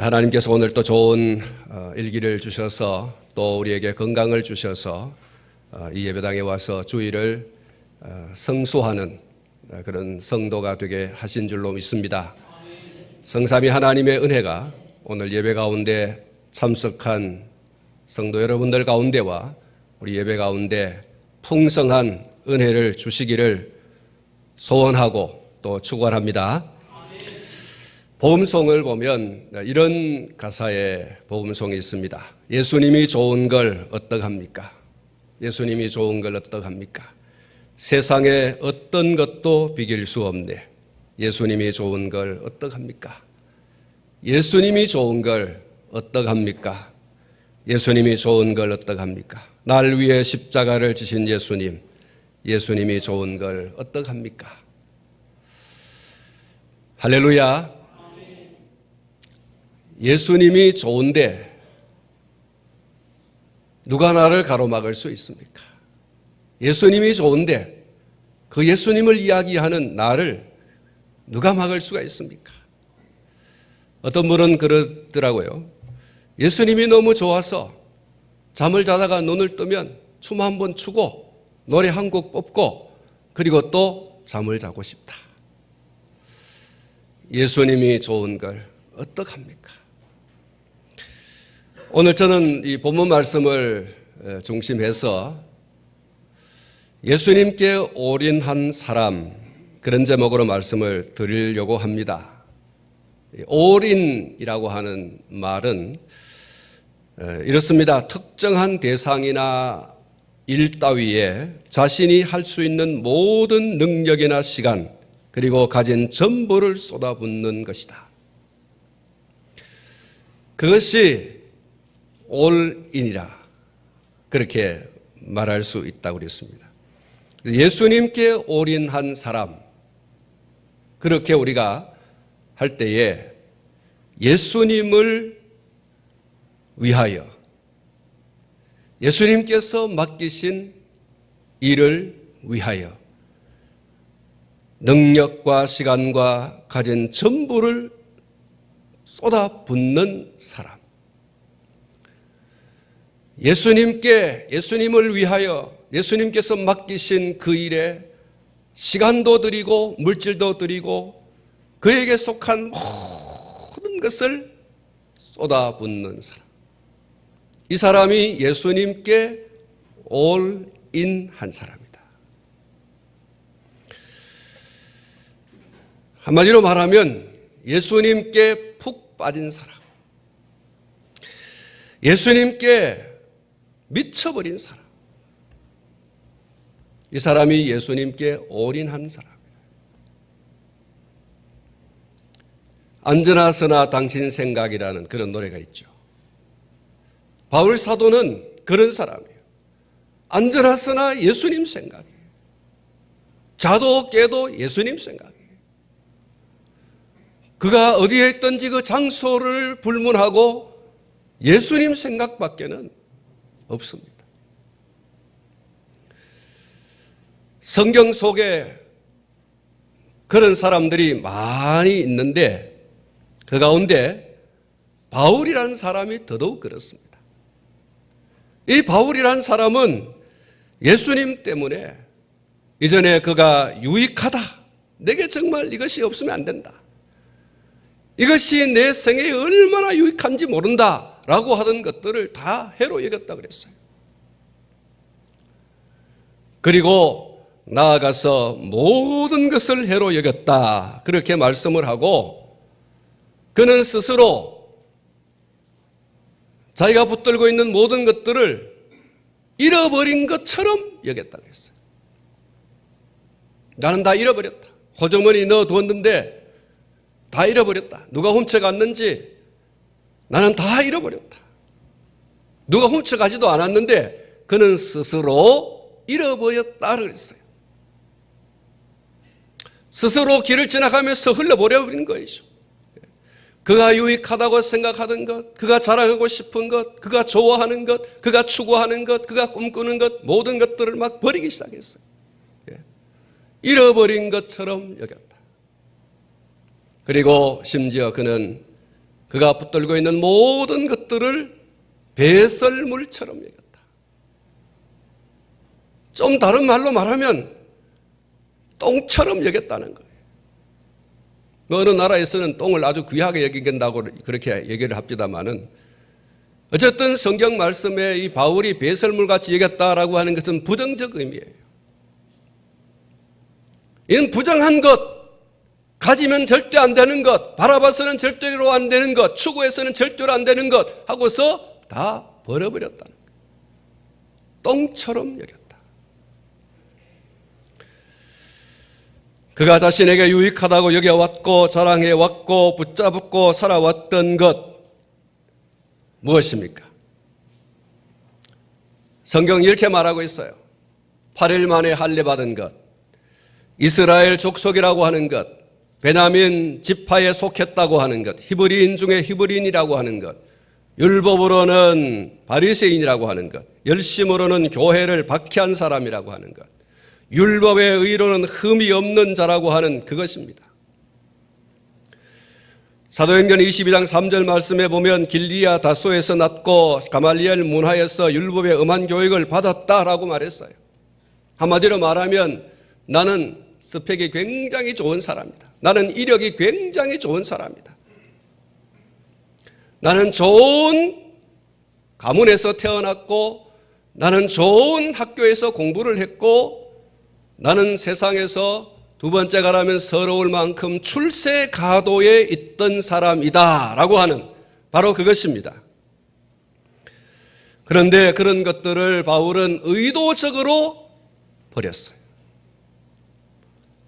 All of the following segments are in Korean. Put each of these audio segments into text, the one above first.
하나님께서 오늘 또 좋은 일기를 주셔서 또 우리에게 건강을 주셔서 이 예배당에 와서 주일을 성수하는 그런 성도가 되게 하신 줄로 믿습니다. 성삼위 하나님의 은혜가 오늘 예배 가운데 참석한 성도 여러분들 가운데와 우리 예배 가운데 풍성한 은혜를 주시기를 소원하고 또 축원합니다. 복음송을 보면 이런 가사의 복음송이 있습니다. 예수님이 좋은 걸 어떡합니까? 예수님이 좋은 걸 어떡합니까? 세상에 어떤 것도 비길 수 없네. 예수님이 좋은 걸 어떡합니까? 예수님이 좋은 걸 어떡합니까? 예수님이 좋은 걸 어떡합니까? 날 위해 십자가를 지신 예수님, 예수님이 좋은 걸 어떡합니까? 할렐루야. 예수님이 좋은데 누가 나를 가로막을 수 있습니까? 예수님이 좋은데 그 예수님을 이야기하는 나를 누가 막을 수가 있습니까? 어떤 분은 그러더라고요. 예수님이 너무 좋아서 잠을 자다가 눈을 뜨면 춤 한번 추고 노래 한 곡 뽑고 그리고 또 잠을 자고 싶다. 예수님이 좋은 걸 어떡합니까? 오늘 저는 이 본문 말씀을 중심해서 예수님께 올인한 사람 그런 제목으로 말씀을 드리려고 합니다. 올인이라고 하는 말은 이렇습니다. 특정한 대상이나 일 따위에 자신이 할 수 있는 모든 능력이나 시간 그리고 가진 전부를 쏟아붓는 것이다. 그것이 올인이라 그렇게 말할 수 있다고 그랬습니다. 예수님께 올인한 사람 그렇게 우리가 할 때에 예수님을 위하여 예수님께서 맡기신 일을 위하여 능력과 시간과 가진 전부를 쏟아붓는 사람 예수님을 위하여 예수님께서 맡기신 그 일에 시간도 드리고 물질도 드리고 그에게 속한 모든 것을 쏟아붓는 사람. 이 사람이 예수님께 올인한 사람이다. 한마디로 말하면 예수님께 푹 빠진 사람. 예수님께 미쳐버린 사람. 이 사람이 예수님께 올인한 사람이에요. 앉으나 서나 당신 생각이라는 그런 노래가 있죠. 바울 사도는 그런 사람이에요. 앉으나 서나 예수님 생각이에요. 자도 깨도 예수님 생각이에요. 그가 어디에 있든지 그 장소를 불문하고 예수님 생각밖에는 없습니다. 성경 속에 그런 사람들이 많이 있는데 그 가운데 바울이라는 사람이 더더욱 그렇습니다. 이 바울이라는 사람은 예수님 때문에 이전에 그가 유익하다. 내게 정말 이것이 없으면 안 된다. 이것이 내 생애에 얼마나 유익한지 모른다. 라고 하던 것들을 다 해로 여겼다 그랬어요. 그리고 나아가서 모든 것을 해로 여겼다. 그렇게 말씀을 하고 그는 스스로 자기가 붙들고 있는 모든 것들을 잃어버린 것처럼 여겼다 그랬어요. 나는 다 잃어버렸다. 호주머니 넣어두었는데 다 잃어버렸다. 누가 훔쳐갔는지 나는 다 잃어버렸다. 누가 훔쳐가지도 않았는데 그는 스스로 잃어버렸다 그랬어요. 스스로 길을 지나가면서 흘러버려버린 거이죠. 그가 유익하다고 생각하던 것, 그가 자랑하고 싶은 것, 그가 좋아하는 것, 그가 추구하는 것, 그가 꿈꾸는 것 모든 것들을 막 버리기 시작했어요. 잃어버린 것처럼 여겼다. 그리고 심지어 그는 그가 붙들고 있는 모든 것들을 배설물처럼 여겼다. 좀 다른 말로 말하면 똥처럼 여겼다는 거예요. 어느 나라에서는 똥을 아주 귀하게 여긴다고 그렇게 얘기를 합니다만은 어쨌든 성경 말씀에 이 바울이 배설물같이 여겼다라고 하는 것은 부정적 의미예요. 이는 부정한 것, 가지면 절대 안 되는 것, 바라봐서는 절대로 안 되는 것, 추구해서는 절대로 안 되는 것 하고서 다 버려버렸다는 거예요. 똥처럼 여겼다. 그가 자신에게 유익하다고 여겨왔고 자랑해왔고 붙잡고 살아왔던 것 무엇입니까? 성경이 이렇게 말하고 있어요. 8일 만에 할례받은 것, 이스라엘 족속이라고 하는 것, 베냐민 지파에 속했다고 하는 것, 히브리인 중에 히브리인이라고 하는 것, 율법으로는 바리새인이라고 하는 것, 열심으로는 교회를 박해한 사람이라고 하는 것, 율법의 의로는 흠이 없는 자라고 하는 그것입니다. 사도행전 22장 3절 말씀에 보면 길리아 다소에서 났고 가말리엘 문화에서 율법의 엄한 교육을 받았다라고 말했어요. 한마디로 말하면 나는 스펙이 굉장히 좋은 사람이다. 나는 이력이 굉장히 좋은 사람이다. 나는 좋은 가문에서 태어났고 나는 좋은 학교에서 공부를 했고 나는 세상에서 두 번째가라면 서러울 만큼 출세 가도에 있던 사람이다 라고 하는 바로 그것입니다. 그런데 그런 것들을 바울은 의도적으로 버렸어요.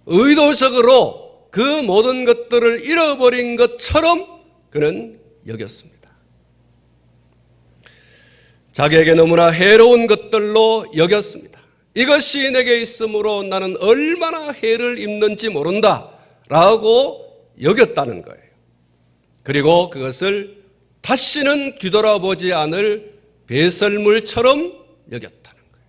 의도적으로 그 모든 것들을 잃어버린 것처럼 그는 여겼습니다. 자기에게 너무나 해로운 것들로 여겼습니다. 이것이 내게 있으므로 나는 얼마나 해를 입는지 모른다 라고 여겼다는 거예요. 그리고 그것을 다시는 뒤돌아보지 않을 배설물처럼 여겼다는 거예요.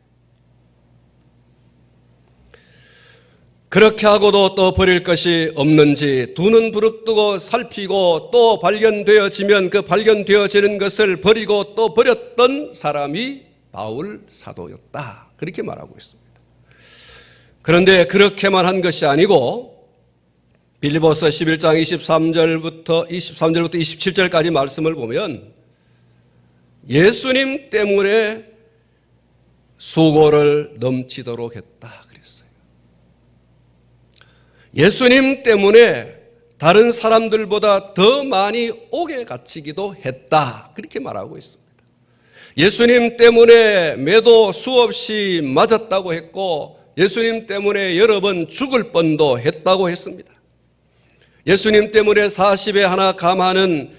그렇게 하고도 또 버릴 것이 없는지 두 눈 부릅뜨고 살피고 또 발견되어지면 그 발견되어지는 것을 버리고 또 버렸던 사람이 바울 사도였다. 그렇게 말하고 있습니다. 그런데 그렇게만 한 것이 아니고 빌립보서 11장 23절부터 27절까지 말씀을 보면 예수님 때문에 수고를 넘치도록 했다 그랬어요. 예수님 때문에 다른 사람들보다 더 많이 옥에 갇히기도 했다 그렇게 말하고 있습니다. 예수님 때문에 매도 수없이 맞았다고 했고 예수님 때문에 여러 번 죽을 뻔도 했다고 했습니다. 예수님 때문에 40에 하나 감하는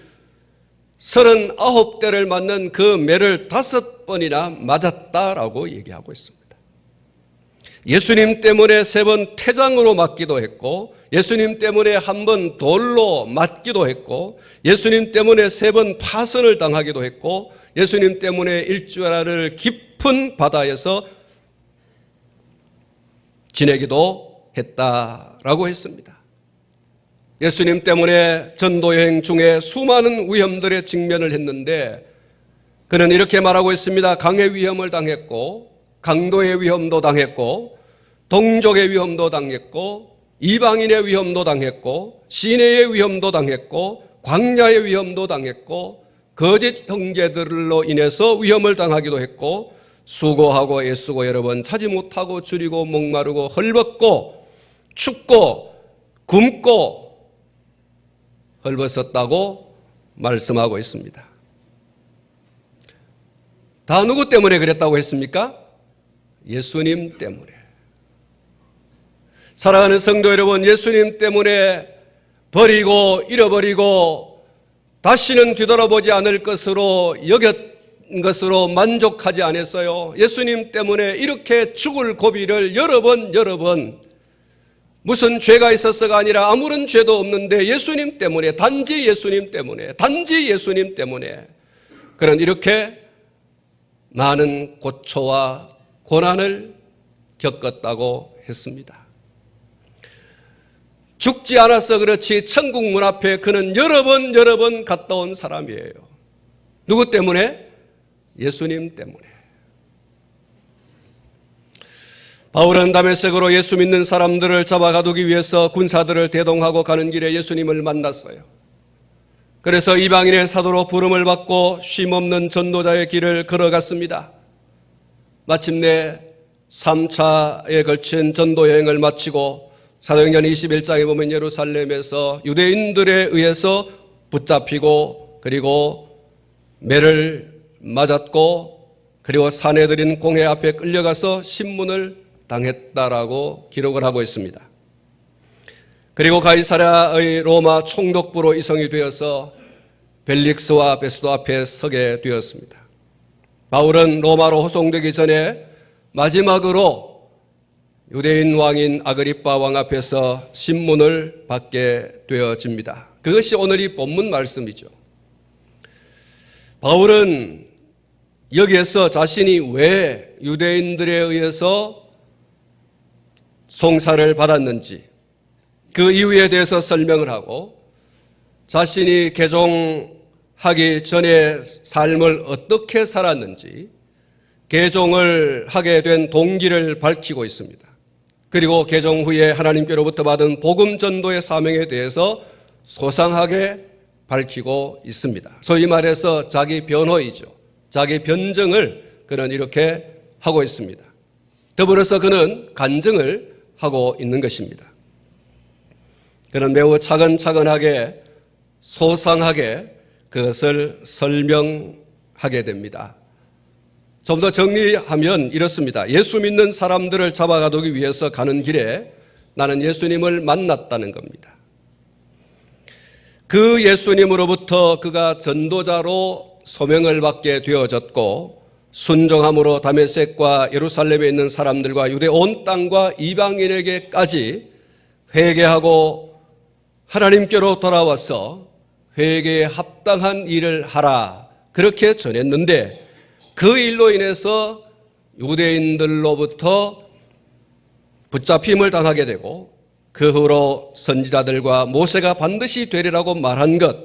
39대를 맞는 그 매를 5번이나 맞았다라고 얘기하고 있습니다. 예수님 때문에 3번 태장으로 맞기도 했고 예수님 때문에 1번 돌로 맞기도 했고 예수님 때문에 3번 파선을 당하기도 했고 예수님 때문에 일주일을 깊은 바다에서 지내기도 했다라고 했습니다. 예수님 때문에 전도여행 중에 수많은 위험들에 직면을 했는데 그는 이렇게 말하고 있습니다. 강의 위험을 당했고 강도의 위험도 당했고 동족의 위험도 당했고 이방인의 위험도 당했고 시내의 위험도 당했고 광야의 위험도 당했고 거짓 형제들로 인해서 위험을 당하기도 했고 수고하고 애쓰고 여러 번 차지 못하고 줄이고 목마르고 헐벗고 춥고 굶고 헐벗었다고 말씀하고 있습니다. 다 누구 때문에 그랬다고 했습니까? 예수님 때문에. 사랑하는 성도 여러분, 예수님 때문에 버리고 잃어버리고 다시는 뒤돌아보지 않을 것으로 여겼던 것으로 만족하지 않았어요. 예수님 때문에 이렇게 죽을 고비를 여러 번 무슨 죄가 있어서가 아니라 아무런 죄도 없는데 예수님 때문에 단지 예수님 때문에 그런 이렇게 많은 고초와 고난을 겪었다고 했습니다. 죽지 않아서 그렇지 천국 문 앞에 그는 여러 번 갔다 온 사람이에요. 누구 때문에? 예수님 때문에. 바울은 다메섹으로 예수 믿는 사람들을 잡아가두기 위해서 군사들을 대동하고 가는 길에 예수님을 만났어요. 그래서 이방인의 사도로 부름을 받고 쉼없는 전도자의 길을 걸어갔습니다. 마침내 3차에 걸친 전도 여행을 마치고 사도행전 21장에 보면 예루살렘에서 유대인들에 의해서 붙잡히고 그리고 매를 맞았고 그리고 사내들인 공회 앞에 끌려가서 신문을 당했다라고 기록을 하고 있습니다. 그리고 가이사랴의 로마 총독부로 이송이 되어서 벨릭스와 베스도 앞에 서게 되었습니다. 바울은 로마로 호송되기 전에 마지막으로 유대인 왕인 아그리빠 왕 앞에서 신문을 받게 되어집니다. 그것이 오늘 이 본문 말씀이죠. 바울은 여기에서 자신이 왜 유대인들에 의해서 송사를 받았는지 그 이유에 대해서 설명을 하고 자신이 개종하기 전에 삶을 어떻게 살았는지 개종을 하게 된 동기를 밝히고 있습니다. 그리고 개종 후에 하나님께로부터 받은 복음 전도의 사명에 대해서 소상하게 밝히고 있습니다. 소위 말해서 자기 변호이죠. 자기 변증을 그는 이렇게 하고 있습니다. 더불어서 그는 간증을 하고 있는 것입니다. 그는 매우 차근차근하게 소상하게 그것을 설명하게 됩니다. 좀 더 정리하면 이렇습니다. 예수 믿는 사람들을 잡아가두기 위해서 가는 길에 나는 예수님을 만났다는 겁니다. 그 예수님으로부터 그가 전도자로 소명을 받게 되어졌고 순종함으로 다메섹과 예루살렘에 있는 사람들과 유대 온 땅과 이방인에게까지 회개하고 하나님께로 돌아와서 회개에 합당한 일을 하라 그렇게 전했는데 그 일로 인해서 유대인들로부터 붙잡힘을 당하게 되고 그 후로 선지자들과 모세가 반드시 되리라고 말한 것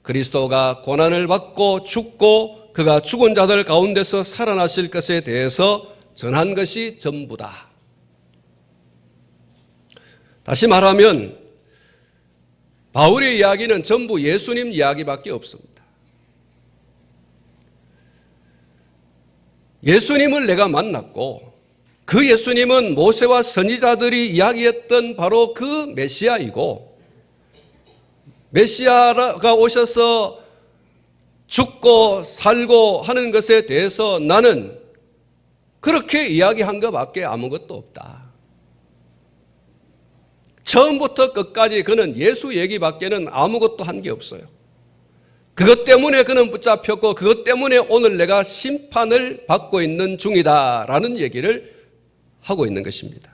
그리스도가 고난을 받고 죽고 그가 죽은 자들 가운데서 살아나실 것에 대해서 전한 것이 전부다. 다시 말하면 바울의 이야기는 전부 예수님 이야기밖에 없습니다. 예수님을 내가 만났고 그 예수님은 모세와 선지자들이 이야기했던 바로 그 메시아이고 메시아가 오셔서 죽고 살고 하는 것에 대해서 나는 그렇게 이야기한 것밖에 아무것도 없다. 처음부터 끝까지 그는 예수 얘기밖에는 아무것도 한 게 없어요. 그것 때문에 그는 붙잡혔고 그것 때문에 오늘 내가 심판을 받고 있는 중이다라는 얘기를 하고 있는 것입니다.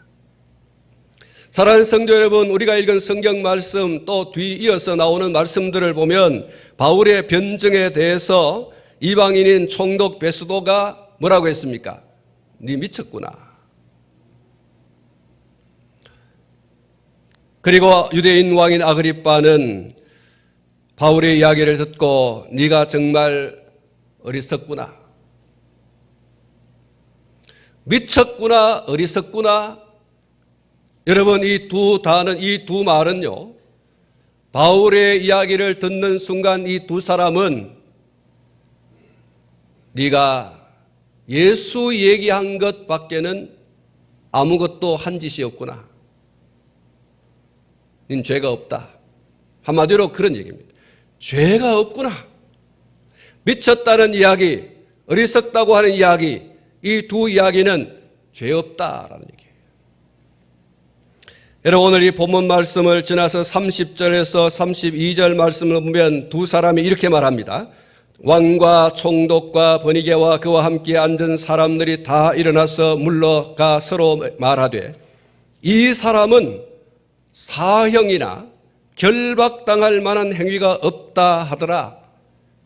사랑하는 성도 여러분, 우리가 읽은 성경 말씀 또 뒤이어서 나오는 말씀들을 보면 바울의 변증에 대해서 이방인인 총독 베스도가 뭐라고 했습니까? 네 미쳤구나. 그리고 유대인 왕인 아그리빠는 바울의 이야기를 듣고 네가 정말 어리석구나. 미쳤구나, 어리석구나. 여러분 이 두 단어, 이 두 말은요. 바울의 이야기를 듣는 순간 이 두 사람은 네가 예수 얘기한 것밖에는 아무것도 한 짓이 없구나. 넌 죄가 없다. 한마디로 그런 얘기입니다. 죄가 없구나. 미쳤다는 이야기, 어리석다고 하는 이야기, 이 두 이야기는 죄 없다라는 얘기예요. 여러분 오늘 이 본문 말씀을 지나서 30절에서 32절 말씀을 보면 두 사람이 이렇게 말합니다. 왕과 총독과 버니게와 그와 함께 앉은 사람들이 다 일어나서 물러가 서로 말하되 이 사람은 사형이나 결박당할 만한 행위가 없다 하더라.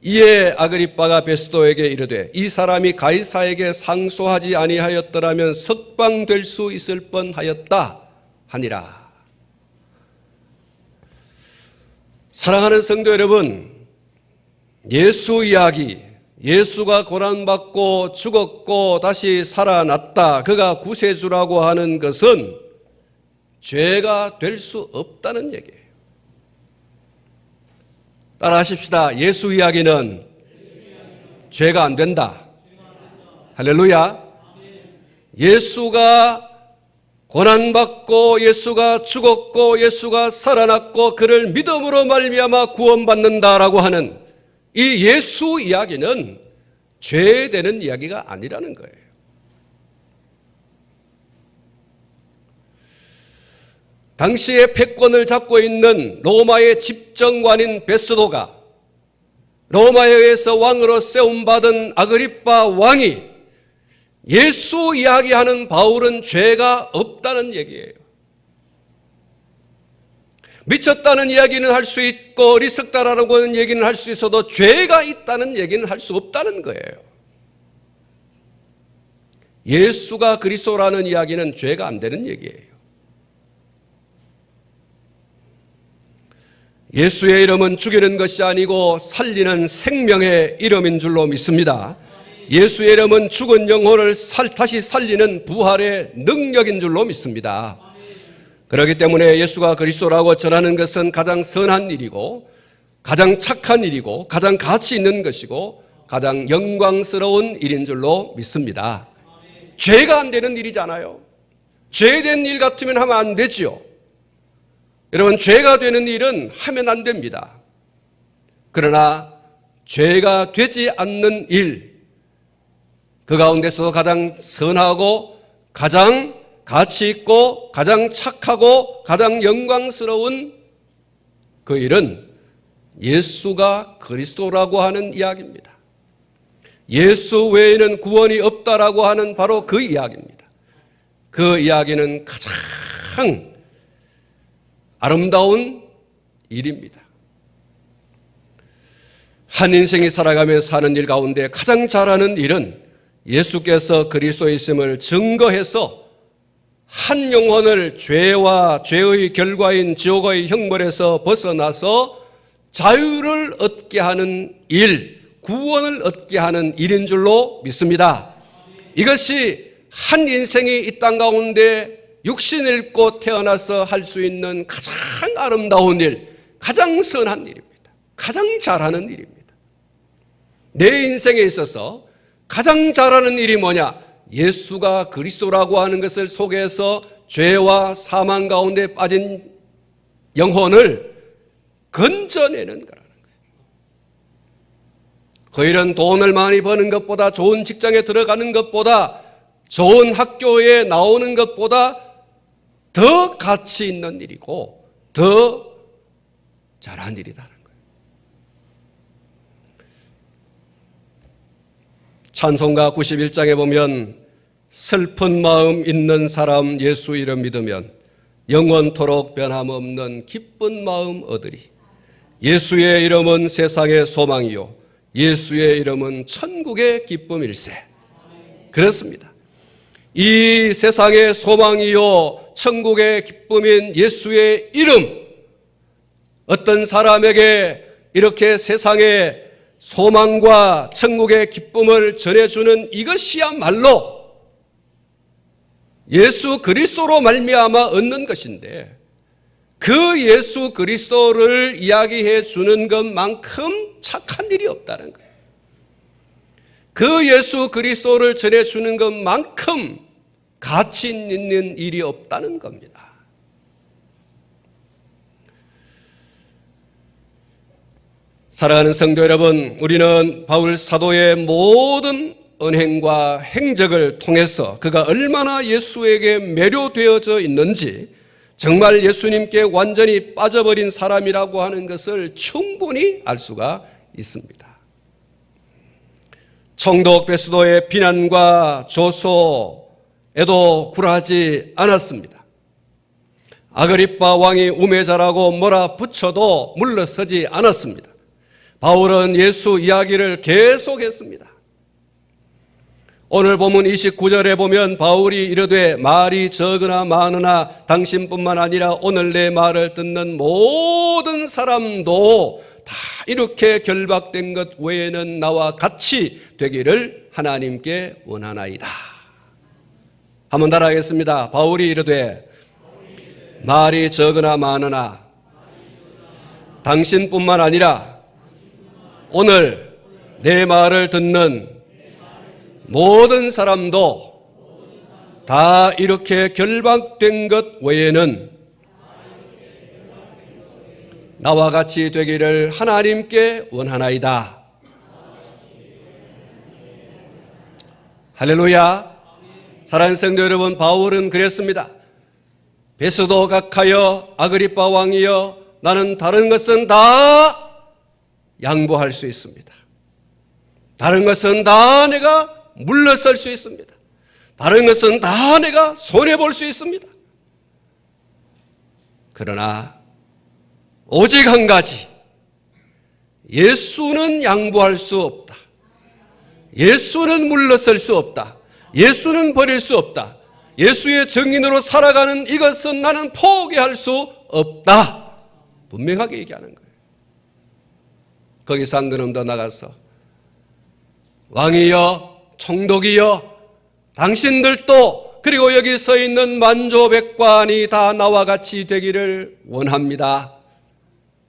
이에 아그리빠가 베스도에게 이르되 이 사람이 가이사에게 상소하지 아니하였더라면 석방될 수 있을 뻔하였다 하니라. 사랑하는 성도 여러분, 예수 이야기, 예수가 고난받고 죽었고 다시 살아났다, 그가 구세주라고 하는 것은 죄가 될 수 없다는 얘기예요. 따라하십시다. 예수 이야기는 죄가 안 된다. 할렐루야. 예수가 고난받고 예수가 죽었고 예수가 살아났고 그를 믿음으로 말미암아 구원받는다라고 하는 이 예수 이야기는 죄되는 이야기가 아니라는 거예요. 당시에 패권을 잡고 있는 로마의 집정관인 베스도가 로마에 의해서 왕으로 세움받은 아그리빠 왕이 예수 이야기하는 바울은 죄가 없다는 얘기예요. 미쳤다는 이야기는 할 수 있고 리석다라고 하는 얘기는 할 수 있어도 죄가 있다는 얘기는 할 수 없다는 거예요. 예수가 그리스도라는 이야기는 죄가 안 되는 얘기예요. 예수의 이름은 죽이는 것이 아니고 살리는 생명의 이름인 줄로 믿습니다. 예수의 이름은 죽은 영혼을 다시 살리는 부활의 능력인 줄로 믿습니다. 그렇기 때문에 예수가 그리스도라고 전하는 것은 가장 선한 일이고 가장 착한 일이고 가장 가치 있는 것이고 가장 영광스러운 일인 줄로 믿습니다. 죄가 안 되는 일이잖아요. 죄된 일 같으면 하면 안 되지요. 여러분, 죄가 되는 일은 하면 안 됩니다. 그러나 죄가 되지 않는 일, 그 가운데서 가장 선하고 가장 가치 있고 가장 착하고 가장 영광스러운 그 일은 예수가 그리스도라고 하는 이야기입니다. 예수 외에는 구원이 없다라고 하는 바로 그 이야기입니다. 그 이야기는 가장 아름다운 일입니다. 한 인생이 살아가면서 사는 일 가운데 가장 잘하는 일은 예수께서 그리스도이심을 증거해서 한 영혼을 죄와 죄의 결과인 지옥의 형벌에서 벗어나서 자유를 얻게 하는 일, 구원을 얻게 하는 일인 줄로 믿습니다. 이것이 한 인생이 이 땅 가운데 육신을 입고 태어나서 할 수 있는 가장 아름다운 일, 가장 선한 일입니다. 가장 잘하는 일입니다. 내 인생에 있어서 가장 잘하는 일이 뭐냐? 예수가 그리스도라고 하는 것을 속에서 죄와 사망 가운데 빠진 영혼을 건져내는 거라는 거예요. 그 일은 돈을 많이 버는 것보다, 좋은 직장에 들어가는 것보다, 좋은 학교에 나오는 것보다 더 가치 있는 일이고 더 잘한 일이라는 거예요. 찬송가 91장에 보면 슬픈 마음 있는 사람 예수 이름 믿으면 영원토록 변함없는 기쁜 마음 얻으리. 예수의 이름은 세상의 소망이요 예수의 이름은 천국의 기쁨일세. 그렇습니다. 이 세상의 소망이요 천국의 기쁨인 예수의 이름, 어떤 사람에게 이렇게 세상의 소망과 천국의 기쁨을 전해주는 이것이야말로 예수 그리스도로 말미암아 얻는 것인데, 그 예수 그리스도를 이야기해 주는 것만큼 착한 일이 없다는 거예요. 그 예수 그리스도를 전해주는 것만큼 가치 있는 일이 없다는 겁니다. 사랑하는 성도 여러분, 우리는 바울 사도의 모든 언행과 행적을 통해서 그가 얼마나 예수에게 매료되어져 있는지, 정말 예수님께 완전히 빠져버린 사람이라고 하는 것을 충분히 알 수가 있습니다. 총독 베스도의 비난과 조소에도 굴하지 않았습니다. 아그리빠 왕이 우매자라고 몰아붙여도 물러서지 않았습니다. 바울은 예수 이야기를 계속했습니다. 오늘 본문 29절에 보면 바울이 이르되 말이 적으나 많으나 당신뿐만 아니라 오늘 내 말을 듣는 모든 사람도 다 이렇게 결박된 것 외에는 나와 같이 되기를 하나님께 원하나이다. 한번 따라하겠습니다. 바울이 이르되 말이 적으나 많으나 당신뿐만 아니라 오늘 내 말을 듣는 모든 사람도 다 이렇게 결박된 것 외에는 나와 같이 되기를 하나님께 원하나이다. 할렐루야. 사랑하는 성도 여러분, 바울은 그랬습니다. 베스도 각하여 아그리빠 왕이여, 나는 다른 것은 다 양보할 수 있습니다. 다른 것은 다 내가 물러설 수 있습니다. 다른 것은 다 내가 손해볼 수 있습니다. 그러나 오직 한 가지, 예수는 양보할 수 없다. 예수는 물러설 수 없다. 예수는 버릴 수 없다. 예수의 증인으로 살아가는 이것은 나는 포기할 수 없다. 분명하게 얘기하는 거예요. 거기서 한 걸음 더 나가서 왕이여, 총독이여, 당신들도 그리고 여기 서 있는 만조백관이 다 나와 같이 되기를 원합니다.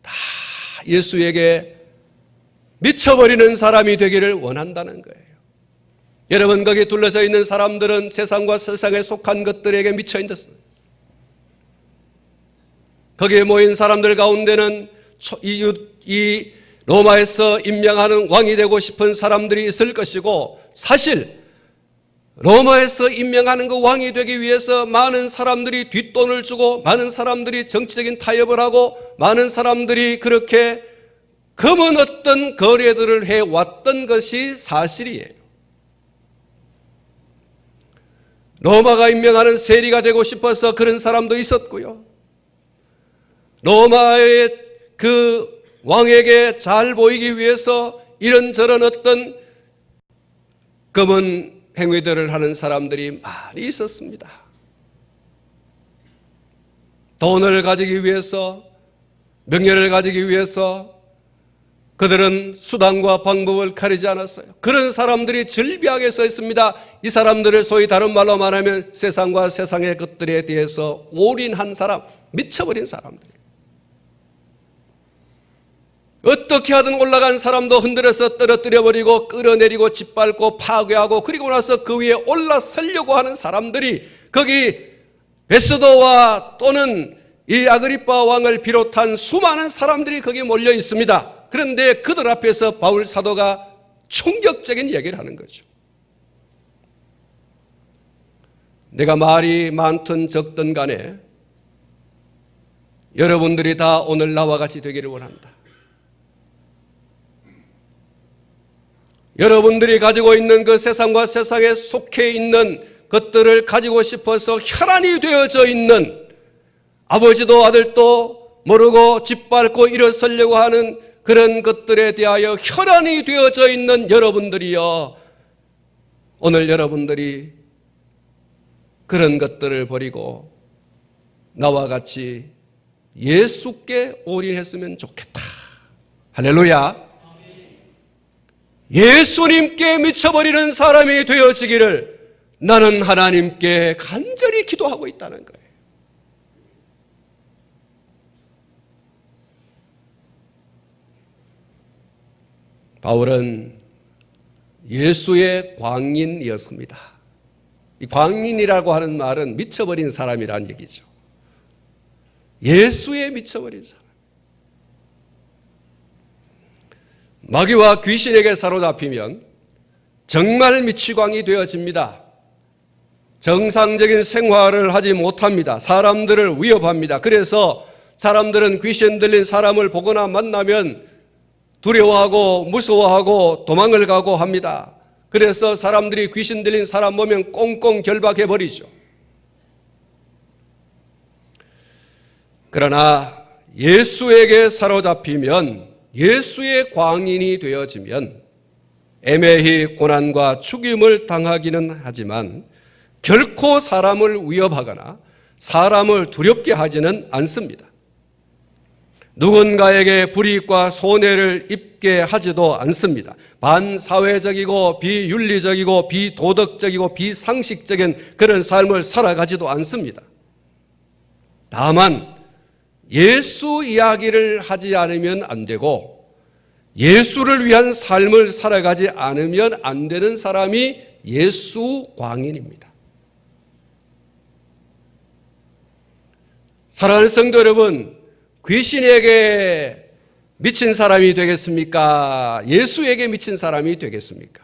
다 예수에게 미쳐버리는 사람이 되기를 원한다는 거예요. 여러분, 거기 둘러서 있는 사람들은 세상과 세상에 속한 것들에게 미쳐 있는, 거기에 모인 사람들 가운데는 이 로마에서 임명하는 왕이 되고 싶은 사람들이 있을 것이고, 사실 로마에서 임명하는 그 왕이 되기 위해서 많은 사람들이 뒷돈을 주고, 많은 사람들이 정치적인 타협을 하고, 많은 사람들이 그렇게 검은 어떤 거래들을 해왔던 것이 사실이에요. 로마가 임명하는 세리가 되고 싶어서 그런 사람도 있었고요. 로마의 그 왕에게 잘 보이기 위해서 이런저런 어떤 검은 행위들을 하는 사람들이 많이 있었습니다. 돈을 가지기 위해서, 명예를 가지기 위해서 그들은 수단과 방법을 가리지 않았어요. 그런 사람들이 즐비하게 서 있습니다. 이 사람들을 소위 다른 말로 말하면 세상과 세상의 것들에 대해서 올인한 사람, 미쳐버린 사람들. 어떻게 하든 올라간 사람도 흔들어서 떨어뜨려버리고 끌어내리고 짓밟고 파괴하고, 그리고 나서 그 위에 올라서려고 하는 사람들이 거기 베스도와 또는 이 아그리빠 왕을 비롯한 수많은 사람들이 거기 몰려 있습니다. 그런데 그들 앞에서 바울 사도가 충격적인 얘기를 하는 거죠. 내가 말이 많든 적든 간에 여러분들이 다 오늘 나와 같이 되기를 원한다. 여러분들이 가지고 있는 그 세상과 세상에 속해 있는 것들을 가지고 싶어서 혈안이 되어져 있는, 아버지도 아들도 모르고 짓밟고 일어서려고 하는 그런 것들에 대하여 혈안이 되어져 있는 여러분들이여, 오늘 여러분들이 그런 것들을 버리고 나와 같이 예수께 올인했으면 좋겠다. 할렐루야. 예수님께 미쳐버리는 사람이 되어지기를 나는 하나님께 간절히 기도하고 있다는 거예요. 바울은 예수의 광인이었습니다. 이 광인이라고 하는 말은 미쳐버린 사람이라는 얘기죠. 예수에 미쳐버린 사람. 마귀와 귀신에게 사로잡히면 정말 미치광이 되어집니다. 정상적인 생활을 하지 못합니다. 사람들을 위협합니다. 그래서 사람들은 귀신 들린 사람을 보거나 만나면 두려워하고 무서워하고 도망을 가고 합니다. 그래서 사람들이 귀신 들린 사람 보면 꽁꽁 결박해 버리죠. 그러나 예수에게 사로잡히면, 예수의 광인이 되어지면 애매히 고난과 죽임을 당하기는 하지만 결코 사람을 위협하거나 사람을 두렵게 하지는 않습니다. 누군가에게 불이익과 손해를 입게 하지도 않습니다. 반사회적이고 비윤리적이고 비도덕적이고 비상식적인 그런 삶을 살아가지도 않습니다. 다만 예수 이야기를 하지 않으면 안 되고 예수를 위한 삶을 살아가지 않으면 안 되는 사람이 예수 광인입니다. 사랑하는 성도 여러분, 귀신에게 미친 사람이 되겠습니까? 예수에게 미친 사람이 되겠습니까?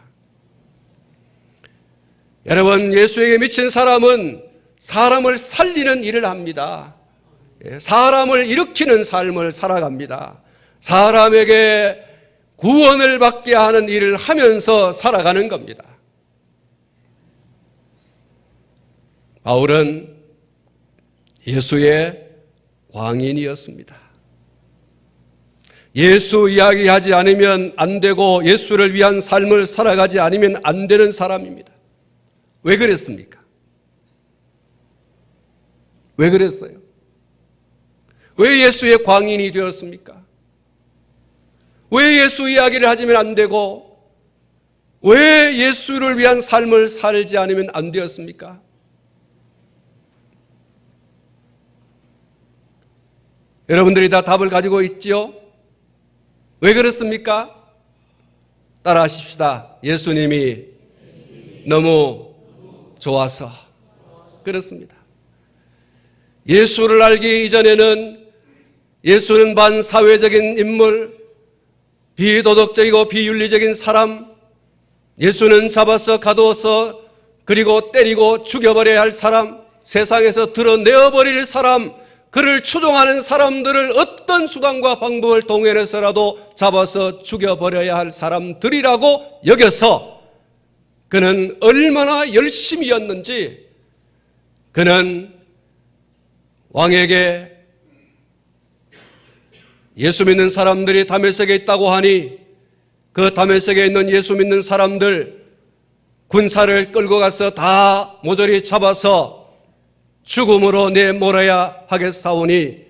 여러분, 예수에게 미친 사람은 사람을 살리는 일을 합니다. 사람을 일으키는 삶을 살아갑니다. 사람에게 구원을 받게 하는 일을 하면서 살아가는 겁니다. 바울은 예수의 광인이었습니다. 예수 이야기하지 않으면 안 되고 예수를 위한 삶을 살아가지 않으면 안 되는 사람입니다. 왜 그랬습니까? 왜 그랬어요? 왜 예수의 광인이 되었습니까? 왜 예수 이야기를 하면 안 되고 왜 예수를 위한 삶을 살지 않으면 안 되었습니까? 여러분들이 다 답을 가지고 있지요? 왜 그렇습니까? 따라하십시다. 예수님이 너무 좋아서 그렇습니다. 예수를 알기 이전에는 예수는 반사회적인 인물, 비도덕적이고 비윤리적인 사람, 예수는 잡아서 가두어서 그리고 때리고 죽여버려야 할 사람, 세상에서 드러내어버릴 사람, 그를 추종하는 사람들을 어떤 수단과 방법을 동원해서라도 잡아서 죽여버려야 할 사람들이라고 여겨서 그는 얼마나 열심이었는지, 그는 왕에게 예수 믿는 사람들이 다메섹에 있다고 하니 그 다메섹에 있는 예수 믿는 사람들 군사를 끌고 가서 다 모조리 잡아서 죽음으로 내몰아야 하겠사오니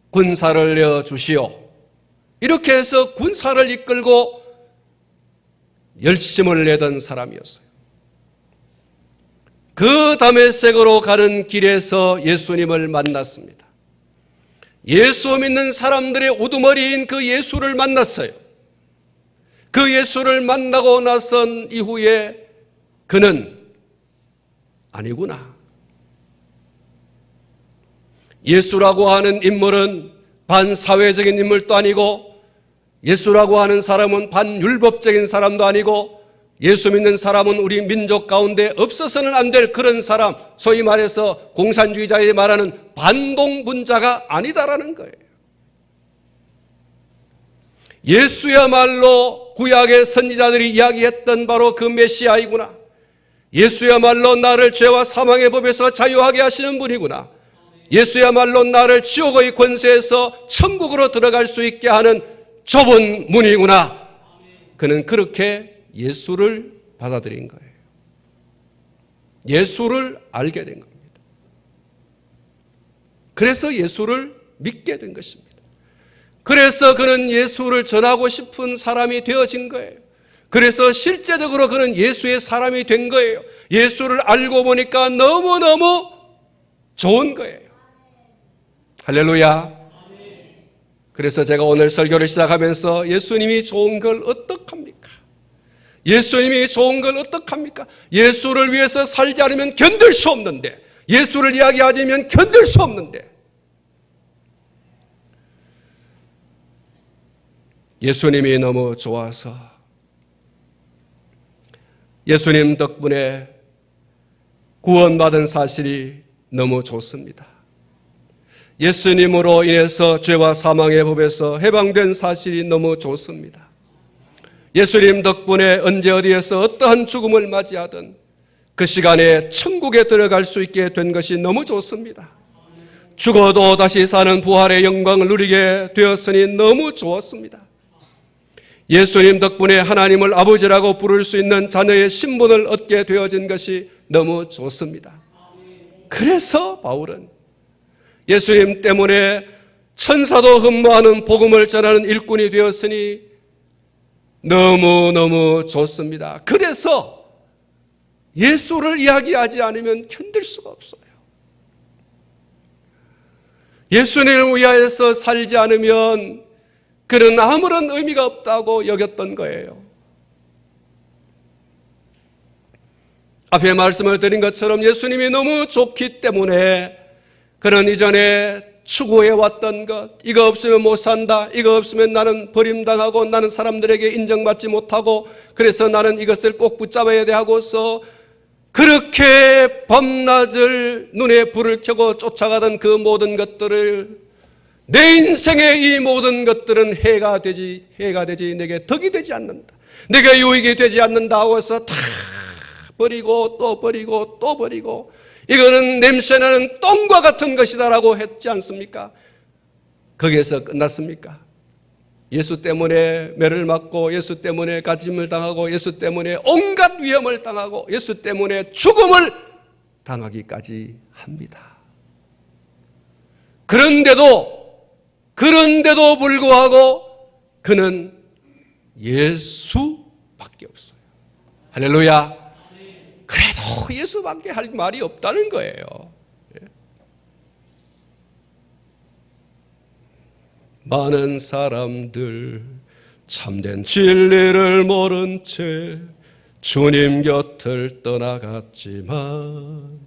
군사를 내어주시오. 이렇게 해서 군사를 이끌고 열심을 내던 사람이었어요. 그 다메섹으로 가는 길에서 예수님을 만났습니다. 예수 믿는 사람들의 우두머리인 그 예수를 만났어요. 그 예수를 만나고 나선 이후에 그는 아니구나, 예수라고 하는 인물은 반사회적인 인물도 아니고 예수라고 하는 사람은 반율법적인 사람도 아니고 예수 믿는 사람은 우리 민족 가운데 없어서는 안 될 그런 사람, 소위 말해서 공산주의자들이 말하는 반동분자가 아니다라는 거예요. 예수야말로 구약의 선지자들이 이야기했던 바로 그 메시아이구나. 예수야말로 나를 죄와 사망의 법에서 자유하게 하시는 분이구나. 예수야말로 나를 지옥의 권세에서 천국으로 들어갈 수 있게 하는 좁은 문이구나. 그는 그렇게 예수를 받아들인 거예요. 예수를 알게 된 겁니다. 그래서 예수를 믿게 된 것입니다. 그래서 그는 예수를 전하고 싶은 사람이 되어진 거예요. 그래서 실제적으로 그는 예수의 사람이 된 거예요. 예수를 알고 보니까 너무너무 좋은 거예요. 할렐루야. 그래서 제가 오늘 설교를 시작하면서 예수님이 좋은 걸 어떡합니까? 예수님이 좋은 걸 어떡합니까? 예수를 위해서 살지 않으면 견딜 수 없는데, 예수를 이야기하지 않으면 견딜 수 없는데, 예수님이 너무 좋아서 예수님 덕분에 구원받은 사실이 너무 좋습니다. 예수님으로 인해서 죄와 사망의 법에서 해방된 사실이 너무 좋습니다. 예수님 덕분에 언제 어디에서 어떠한 죽음을 맞이하든 그 시간에 천국에 들어갈 수 있게 된 것이 너무 좋습니다. 죽어도 다시 사는 부활의 영광을 누리게 되었으니 너무 좋았습니다. 예수님 덕분에 하나님을 아버지라고 부를 수 있는 자녀의 신분을 얻게 되어진 것이 너무 좋습니다. 그래서 바울은 예수님 때문에 천사도 흠모하는 복음을 전하는 일꾼이 되었으니 너무너무 좋습니다. 그래서 예수를 이야기하지 않으면 견딜 수가 없어요. 예수님을 위하여서 살지 않으면 그는 아무런 의미가 없다고 여겼던 거예요. 앞에 말씀을 드린 것처럼 예수님이 너무 좋기 때문에 그는 이전에 추구해왔던 것, 이거 없으면 못 산다, 이거 없으면 나는 버림당하고 나는 사람들에게 인정받지 못하고 그래서 나는 이것을 꼭 붙잡아야 돼 하고서 그렇게 밤낮을 눈에 불을 켜고 쫓아가던 그 모든 것들을 내 인생의 이 모든 것들은 해가 되지 내게 덕이 되지 않는다, 내게 유익이 되지 않는다 하고서 다 버리고 또 버리고 또 버리고 이거는 냄새나는 똥과 같은 것이다라고 했지 않습니까? 거기에서 끝났습니까? 예수 때문에 매를 맞고 예수 때문에 가짐을 당하고 예수 때문에 온갖 위험을 당하고 예수 때문에 죽음을 당하기까지 합니다. 그런데도 불구하고 그는 예수밖에 없어요. 할렐루야. 그래도 예수밖에 할 말이 없다는 거예요. 많은 사람들 참된 진리를 모른 채 주님 곁을 떠나갔지만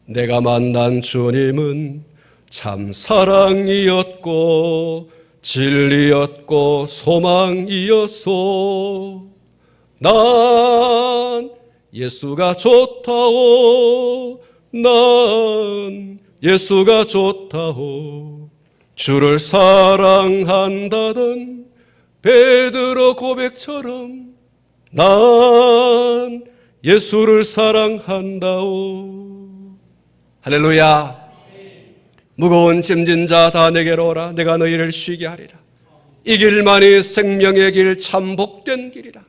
내가 만난 주님은 참 사랑이었고 진리였고 소망이었소. 난 예수가 좋다오. 난 예수가 좋다오. 주를 사랑한다던 베드로 고백처럼 난 예수를 사랑한다오. 할렐루야. 무거운 짐진 자 다 내게로 오라. 내가 너희를 쉬게 하리라. 이 길만이 생명의 길 참 복된 길이라.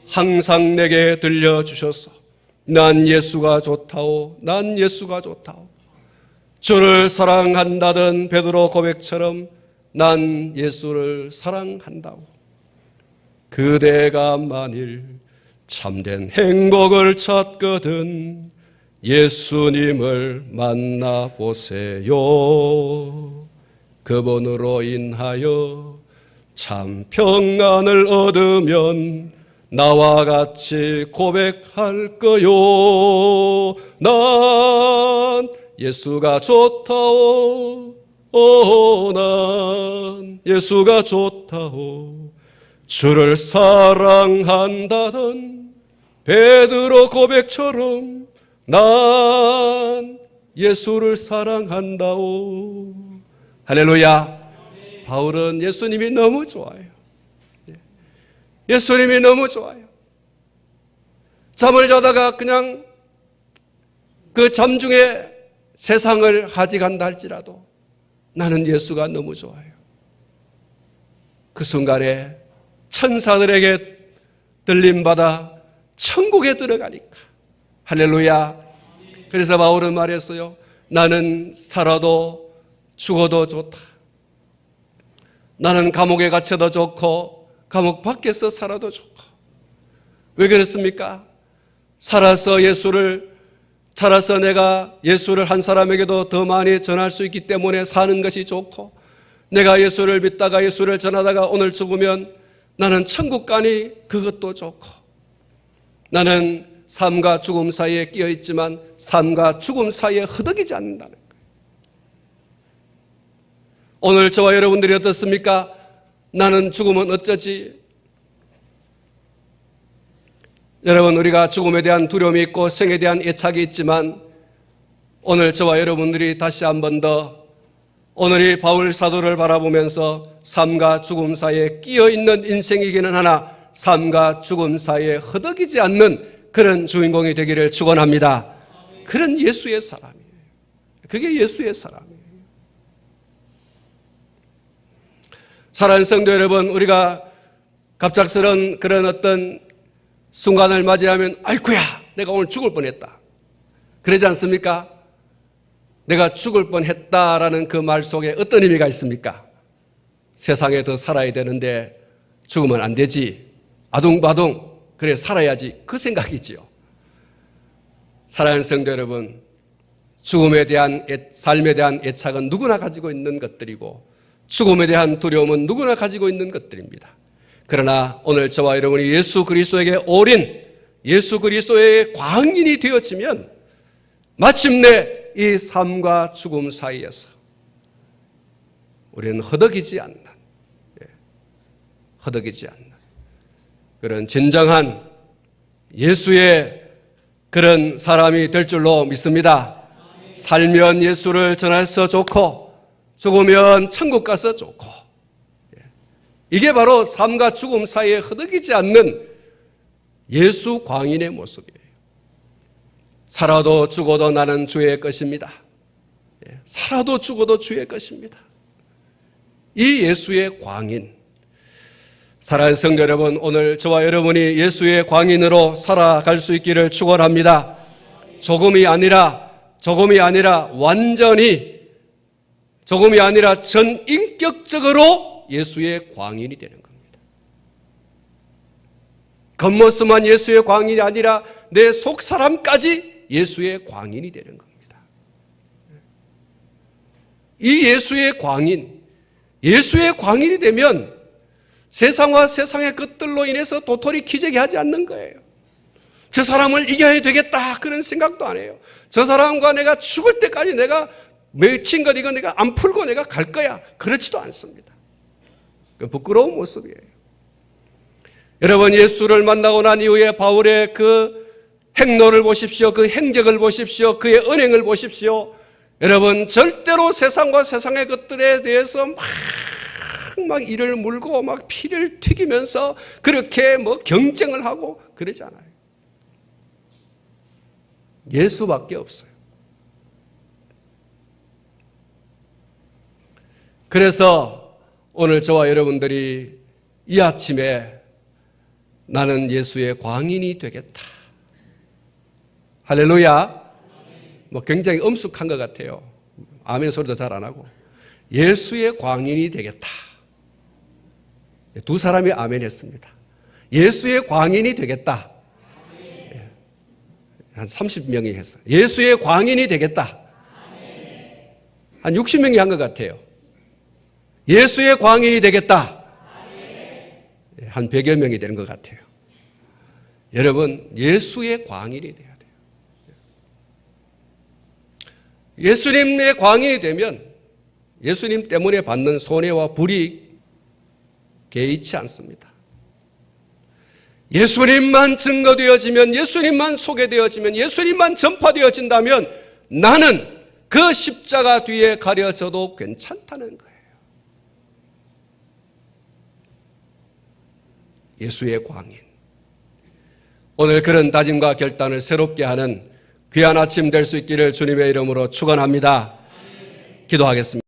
항상 내게 들려주셔서 난 예수가 좋다오. 난 예수가 좋다오. 주를 사랑한다던 베드로 고백처럼 난 예수를 사랑한다오. 그대가 만일 참된 행복을 찾거든 예수님을 만나보세요. 그분으로 인하여 참 평안을 얻으면 나와 같이 고백할 거요. 난 예수가 좋다오. 난 예수가 좋다오. 주를 사랑한다던 베드로 고백처럼 난 예수를 사랑한다오. 할렐루야. 바울은 예수님이 너무 좋아요. 예수님이 너무 좋아요. 잠을 자다가 그냥 그 잠중에 세상을 하직한다 할지라도 나는 예수가 너무 좋아요. 그 순간에 천사들에게 들림받아 천국에 들어가니까. 할렐루야. 그래서 바울은 말했어요. 나는 살아도 죽어도 좋다. 나는 감옥에 갇혀도 좋고 감옥 밖에서 살아도 좋고. 왜 그렇습니까? 살아서 내가 예수를 한 사람에게도 더 많이 전할 수 있기 때문에 사는 것이 좋고, 내가 예수를 믿다가 예수를 전하다가 오늘 죽으면 나는 천국 가니 그것도 좋고, 나는 삶과 죽음 사이에 끼어 있지만 삶과 죽음 사이에 허덕이지 않는다는 거예요. 오늘 저와 여러분들이 어떻습니까? 나는 죽으면 어쩌지? 여러분, 우리가 죽음에 대한 두려움이 있고 생에 대한 애착이 있지만 오늘 저와 여러분들이 다시 한 번 더 오늘 이 바울 사도를 바라보면서 삶과 죽음 사이에 끼어 있는 인생이기는 하나 삶과 죽음 사이에 허덕이지 않는 그런 주인공이 되기를 축원합니다. 그런 예수의 사람이에요. 그게 예수의 사람이에요. 사랑하는 성도 여러분, 우리가 갑작스런 그런 어떤 순간을 맞이하면 아이쿠야 내가 오늘 죽을 뻔했다. 그러지 않습니까? 내가 죽을 뻔했다라는 그 말 속에 어떤 의미가 있습니까? 세상에 더 살아야 되는데 죽으면 안 되지. 아둥바둥 그래 살아야지. 그 생각이지요. 사랑하는 성도 여러분, 죽음에 대한 삶에 대한 애착은 누구나 가지고 있는 것들이고 죽음에 대한 두려움은 누구나 가지고 있는 것들입니다. 그러나 오늘 저와 여러분이 예수 그리스도에게 올인, 예수 그리스도의 광인이 되어지면 마침내 이 삶과 죽음 사이에서 우리는 허덕이지 않는, 허덕이지 않는 그런 진정한 예수의 그런 사람이 될 줄로 믿습니다. 살면 예수를 전해서 좋고 죽으면 천국 가서 좋고, 이게 바로 삶과 죽음 사이에 허덕이지 않는 예수 광인의 모습이에요. 살아도 죽어도 나는 주의 것입니다. 살아도 죽어도 주의 것입니다. 이 예수의 광인, 사랑하는 성도 여러분, 오늘 저와 여러분이 예수의 광인으로 살아갈 수 있기를 축원합니다. 조금이 아니라 완전히, 조금이 아니라 전인격적으로 예수의 광인이 되는 겁니다. 겉모습만 예수의 광인이 아니라 내 속사람까지 예수의 광인이 되는 겁니다. 이 예수의 광인이 되면 세상과 세상의 것들로 인해서 도토리 키재기 하지 않는 거예요. 저 사람을 이겨야 되겠다 그런 생각도 안 해요. 저 사람과 내가 죽을 때까지 내가 맺힌 것 이거 내가 안 풀고 내가 갈 거야. 그렇지도 않습니다. 그 부끄러운 모습이에요. 여러분, 예수를 만나고 난 이후에 바울의 그 행로를 보십시오. 그 행적을 보십시오. 그의 은행을 보십시오. 여러분, 절대로 세상과 세상의 것들에 대해서 막 이를 물고 막 피를 튀기면서 그렇게 경쟁을 하고 그러지 않아요. 예수밖에 없어요. 그래서 오늘 저와 여러분들이 이 아침에 나는 예수의 광인이 되겠다. 할렐루야. 굉장히 엄숙한 것 같아요. 아멘 소리도 잘 안 하고. 예수의 광인이 되겠다. 두 사람이 아멘 했습니다. 예수의 광인이 되겠다. 한 30명이 했어요. 예수의 광인이 되겠다. 한 60명이 한 것 같아요. 예수의 광인이 되겠다. 한 100여 명이 되는 것 같아요. 여러분, 예수의 광인이 돼야 돼요. 예수님의 광인이 되면 예수님 때문에 받는 손해와 불이 개의치 않습니다. 예수님만 증거되어지면, 예수님만 소개되어지면, 예수님만 전파되어진다면 나는 그 십자가 뒤에 가려져도 괜찮다는 거예요. 예수의 광인. 오늘 그런 다짐과 결단을 새롭게 하는 귀한 아침 될 수 있기를 주님의 이름으로 축원합니다. 기도하겠습니다.